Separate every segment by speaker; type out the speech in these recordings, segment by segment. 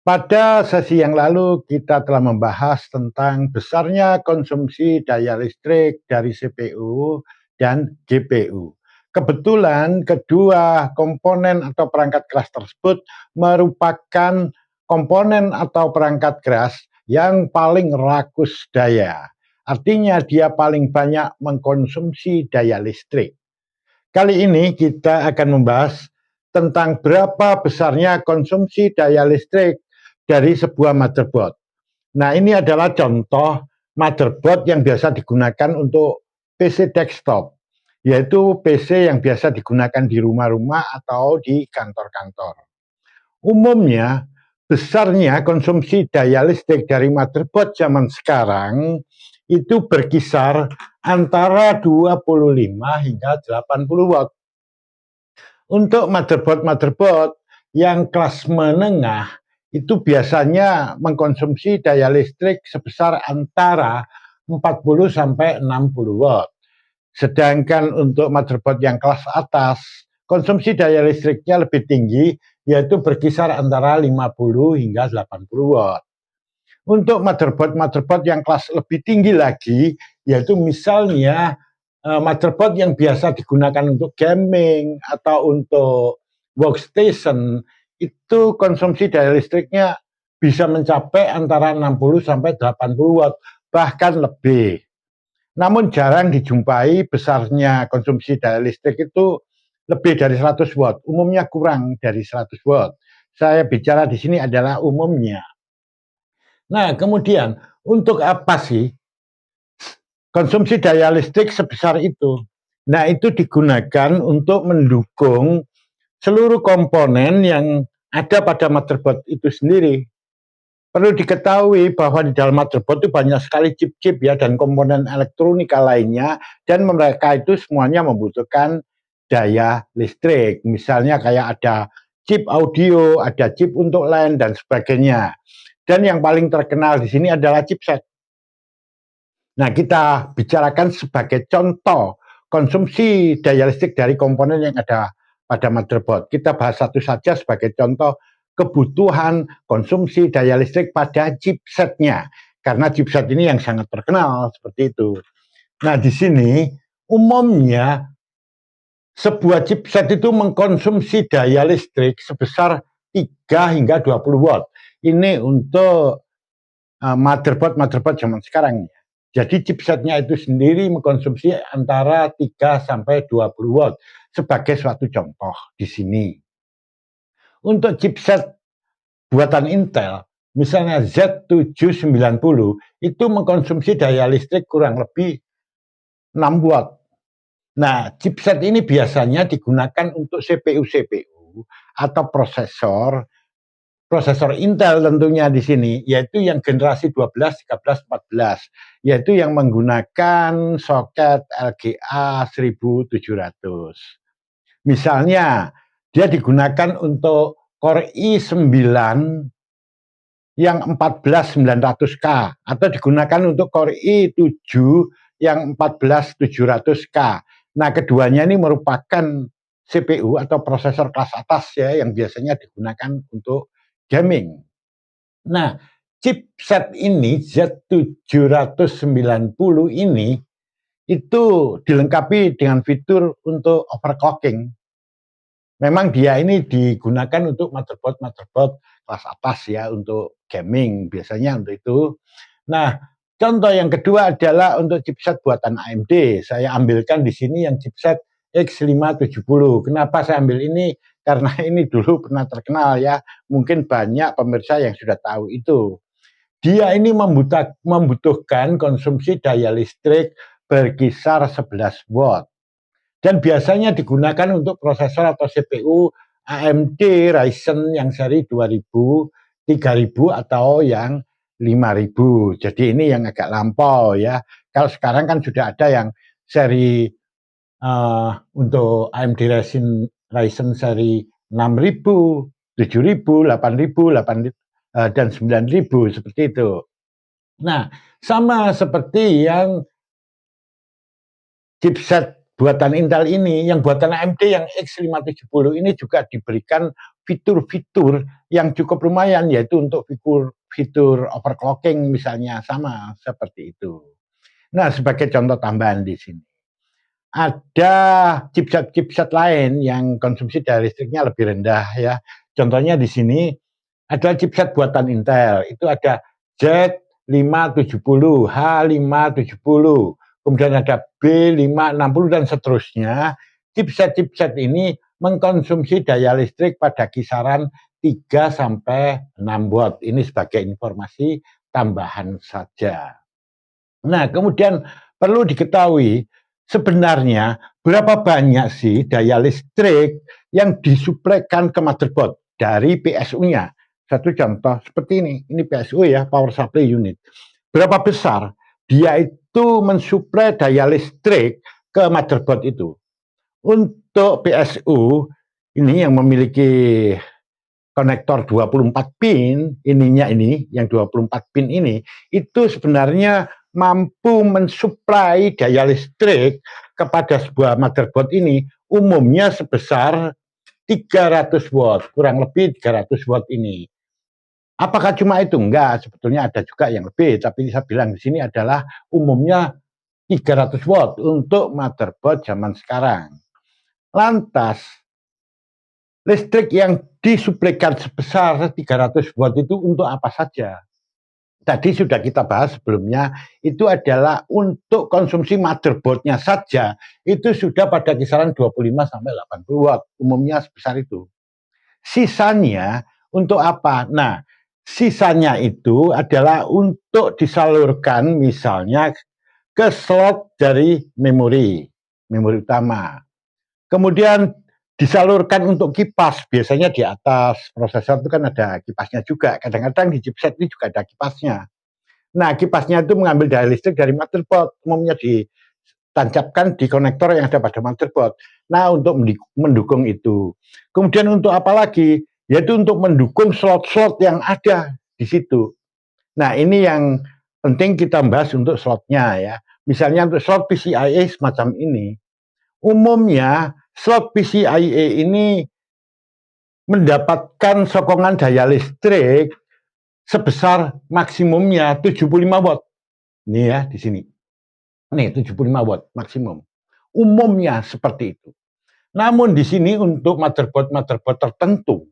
Speaker 1: Pada sesi yang lalu kita telah membahas tentang besarnya konsumsi daya listrik dari CPU dan GPU. Kebetulan kedua komponen atau perangkat keras tersebut merupakan komponen atau perangkat keras yang paling rakus daya. Artinya dia paling banyak mengkonsumsi daya listrik. Kali ini kita akan membahas tentang berapa besarnya konsumsi daya listrik dari sebuah motherboard. Nah, ini adalah contoh motherboard yang biasa digunakan untuk PC desktop, yaitu PC yang biasa digunakan di rumah-rumah atau di kantor-kantor. Umumnya, besarnya konsumsi daya listrik dari motherboard zaman sekarang itu berkisar antara 25 hingga 80 watt. Untuk motherboard yang kelas menengah itu biasanya mengkonsumsi daya listrik sebesar antara 40 sampai 60 watt. Sedangkan untuk motherboard yang kelas atas, konsumsi daya listriknya lebih tinggi, yaitu berkisar antara 50 hingga 80 watt. Untuk motherboard yang kelas lebih tinggi lagi, yaitu misalnya motherboard yang biasa digunakan untuk gaming atau untuk workstation, itu konsumsi daya listriknya bisa mencapai antara 60 sampai 80 watt, bahkan lebih. Namun jarang dijumpai besarnya konsumsi daya listrik itu lebih dari 100 watt, umumnya kurang dari 100 watt. Saya bicara di sini adalah umumnya. Nah, kemudian untuk apa sih konsumsi daya listrik sebesar itu? Nah, itu digunakan untuk mendukung seluruh komponen yang ada pada motherboard itu sendiri. Perlu diketahui bahwa di dalam motherboard itu banyak sekali chip-chip ya dan komponen elektronika lainnya, dan mereka itu semuanya membutuhkan daya listrik. Misalnya kayak ada chip audio, ada chip untuk LAN dan sebagainya. Dan yang paling terkenal di sini adalah chipset. Nah, kita bicarakan sebagai contoh konsumsi daya listrik dari komponen yang ada pada motherboard. Kita bahas satu saja sebagai contoh kebutuhan konsumsi daya listrik pada chipsetnya. Karena chipset ini yang sangat terkenal seperti itu. Nah, di sini umumnya sebuah chipset itu mengkonsumsi daya listrik sebesar 3 hingga 20 watt. Ini untuk motherboard zaman sekarang. Jadi chipsetnya itu sendiri mengkonsumsi antara 3 sampai 20 watt sebagai suatu contoh di sini. Untuk chipset buatan Intel, misalnya Z790 itu mengkonsumsi daya listrik kurang lebih 6 watt. Nah, chipset ini biasanya digunakan untuk CPU atau prosesor Intel tentunya di sini, yaitu yang generasi 12, 13, 14, yaitu yang menggunakan soket LGA 1700. Misalnya, dia digunakan untuk Core i9 yang 14900K, atau digunakan untuk Core i7 yang 14700K. Nah, keduanya ini merupakan CPU atau prosesor kelas atas ya, yang biasanya digunakan untuk gaming. Nah, chipset ini Z790 ini itu dilengkapi dengan fitur untuk overclocking. Memang dia ini digunakan untuk motherboard kelas atas ya, untuk gaming biasanya untuk itu. Nah, contoh yang kedua adalah untuk chipset buatan AMD. Saya ambilkan di sini yang chipset X570. Kenapa saya ambil ini? Karena ini dulu pernah terkenal ya, mungkin banyak pemirsa yang sudah tahu itu. Dia ini membutuhkan konsumsi daya listrik berkisar 11 watt. Dan biasanya digunakan untuk prosesor atau CPU AMD Ryzen yang seri 2000, 3000 atau yang 5000. Jadi ini yang agak lampau ya. Kalau sekarang kan sudah ada yang seri untuk AMD Ryzen seri 6000, 7000, 8000, dan 9000 seperti itu. Nah, sama seperti yang chipset buatan Intel ini, yang buatan AMD yang X570 ini juga diberikan fitur-fitur yang cukup lumayan, yaitu untuk fitur overclocking misalnya, sama seperti itu. Nah, sebagai contoh tambahan di sini, ada chipset-chipset lain yang konsumsi daya listriknya lebih rendah ya. Contohnya di sini adalah chipset buatan Intel. Itu ada Z570, H570, kemudian ada B560 dan seterusnya. Chipset-chipset ini mengkonsumsi daya listrik pada kisaran 3 sampai 6 watt. Ini sebagai informasi tambahan saja. Nah, kemudian perlu diketahui sebenarnya berapa banyak sih daya listrik yang disuplaikan ke motherboard dari PSU-nya. Satu contoh seperti ini PSU ya, Power Supply Unit. Berapa besar dia itu mensuplai daya listrik ke motherboard itu. Untuk PSU ini yang memiliki konektor 24 pin, ininya ini, yang 24 pin ini, itu sebenarnya mampu mensuplai daya listrik kepada sebuah motherboard ini umumnya sebesar 300 watt, kurang lebih 300 watt ini. Apakah cuma itu? Enggak, sebetulnya ada juga yang lebih, tapi saya bilang di sini adalah umumnya 300 watt untuk motherboard zaman sekarang. Lantas, listrik yang disuplaikan sebesar 300 watt itu untuk apa saja? Tadi sudah kita bahas sebelumnya, itu adalah untuk konsumsi motherboardnya saja, itu sudah pada kisaran 25 sampai 80 watt, umumnya sebesar itu. Sisanya untuk apa? Nah, sisanya itu adalah untuk disalurkan misalnya ke slot dari memori utama. Kemudian disalurkan untuk kipas, biasanya di atas prosesor itu kan ada kipasnya juga, kadang-kadang di chipset ini juga ada kipasnya. Nah, kipasnya itu mengambil daya listrik dari motherboard, umumnya ditancapkan di konektor yang ada pada motherboard. Nah, untuk mendukung itu. Kemudian untuk apa lagi? Yaitu untuk mendukung slot-slot yang ada di situ. Nah, ini yang penting kita bahas untuk slotnya ya. Misalnya untuk slot PCIe semacam ini, umumnya slot PCIe ini mendapatkan sokongan daya listrik sebesar maksimumnya 75 watt. Ini ya di sini. Nih 75 watt maksimum. Umumnya seperti itu. Namun di sini untuk motherboard tertentu,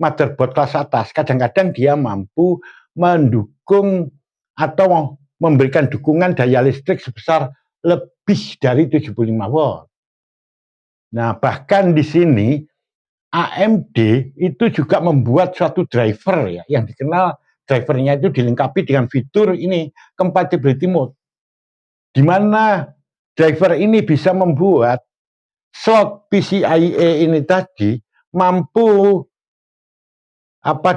Speaker 1: motherboard kelas atas, kadang-kadang dia mampu mendukung atau memberikan dukungan daya listrik sebesar lebih dari 75 watt. Nah, bahkan di sini AMD itu juga membuat suatu driver ya, yang dikenal drivernya itu dilengkapi dengan fitur ini compatibility mode, di mana driver ini bisa membuat slot PCIe ini tadi mampu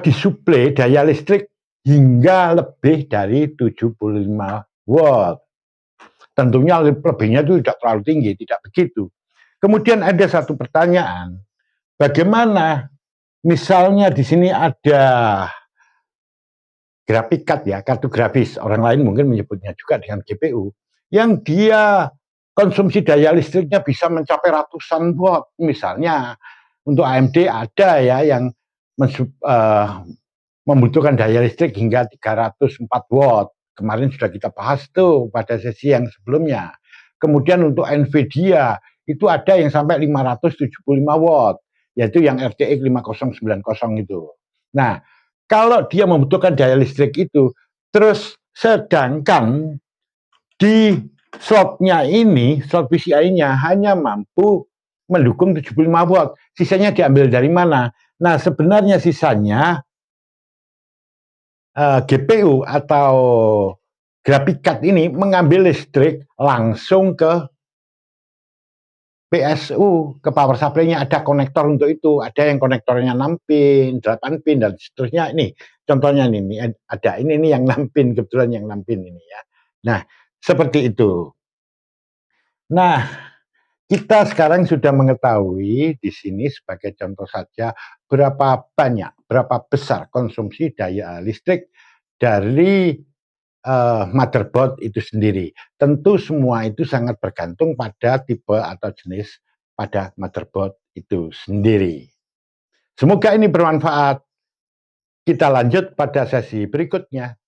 Speaker 1: disuplai daya listrik hingga lebih dari 75 watt. Tentunya lebihnya itu tidak terlalu tinggi, tidak begitu. Kemudian ada satu pertanyaan, bagaimana misalnya di sini ada graphic card ya, kartu grafis, orang lain mungkin menyebutnya juga dengan GPU, yang dia konsumsi daya listriknya bisa mencapai ratusan watt. Misalnya untuk AMD ada ya yang membutuhkan daya listrik hingga 304 watt. Kemarin sudah kita bahas tuh pada sesi yang sebelumnya. Kemudian untuk NVIDIA itu ada yang sampai 575 watt, yaitu yang RTX 5090 itu. Nah, kalau dia membutuhkan daya listrik itu, terus sedangkan di slotnya ini, slot PCI-nya hanya mampu mendukung 75 watt. Sisanya diambil dari mana? Nah, sebenarnya sisanya GPU atau graphic card ini mengambil listrik langsung ke PSU, ke power supply-nya. Ada konektor untuk itu, ada yang konektornya 6 pin, 8 pin, dan seterusnya. Ini contohnya ini ada, ini yang 6 pin, kebetulan yang 6 pin ini ya. Nah, seperti itu. Nah, kita sekarang sudah mengetahui di sini sebagai contoh saja berapa banyak, berapa besar konsumsi daya listrik dari motherboard itu sendiri. Tentu semua itu sangat bergantung pada tipe atau jenis pada motherboard itu sendiri. Semoga ini bermanfaat. Kita lanjut pada sesi berikutnya.